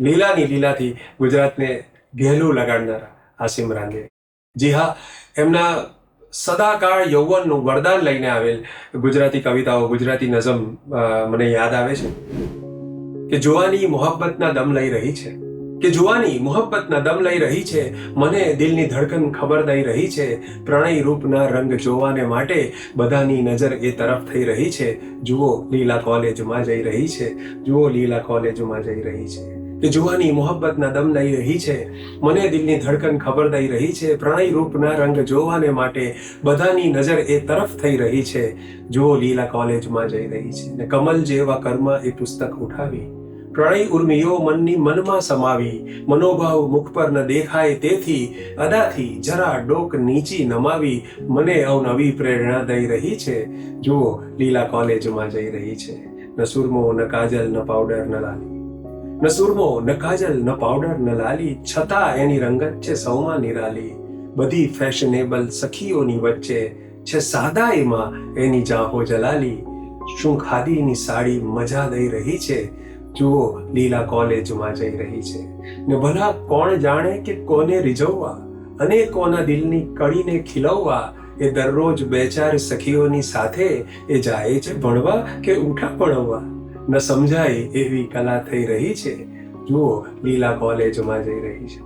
લીલાની લીલાથી ગુજરાતને ઘેલું લગાડનારા આસિમ રાંદેર. જી હા, એમના સદાકાળ યૌવનનું વરદાન લઈને આવેલ ગુજરાતી કવિતાઓ, ગુજરાતી નઝમ મને યાદ આવે છે કે જુવાની મોહબ્બતના દમ લઈ રહી છે, કે જુવાની મોહબ્બતના દમ લઈ રહી છે, મને દિલની ધડકન ખબર દઈ રહી છે, પ્રણય રૂપના રંગ જોવાને માટે બધાની નજર એ તરફ થઈ રહી છે, જુઓ લીલા કોલેજમાં જઈ રહી છે, જુઓ લીલા કોલેજમાં જઈ રહી છે, કે જુવાની મોહબ્બતના દમ લઈ રહી છે, મને દિલની ધડકન ખબર દઈ રહી છે, પ્રણય રૂપના રંગ જોવાને માટે બધાની નજર એ તરફ થઈ રહી છે, જુઓ લીલા કોલેજમાં જઈ રહી છે. ને કમલ જેવા કર્મ એ પુસ્તક ઉઠાવી, પ્રણય ઉર્મિયો મનની મનમાં સમાવી, મનોભાવ મુખ પર ન દેખાય તેથી અદાથી જરા ડોક નીચી નમાવી, મને અવનવી પ્રેરણા દઈ રહી છે, જુઓ લીલા કોલેજમાં જઈ રહી છે. ન સુરમો ન કાજલ ન પાવડર ન લાલી, ન સુરમો ન કાજલ ન પાવડર ન લાલી, છતાં એની રંગત છે સૌમાં નિરાલી, બધી ફેશનેબલ સખીઓની વચ્ચે છે સાદાઈમાં એની જાહો જલાલી, શું ખાદીની સાડી મજા દઈ રહી છે, જુઓ લીલા કોલેજમાં જઈ રહી છે. ને ભલા કોણ જાણે કે કોને રીઝવવા અને કોના દિલની કડીને ખીલવવા, એ દરરોજ બે ચાર સખીઓની સાથે એ જાય છે ભણવા કે ઉઠા ભણવા, ન સમજાય એવી કલા થઈ રહી છે, જુઓ લીલા કોલેજમાં જઈ રહી છે.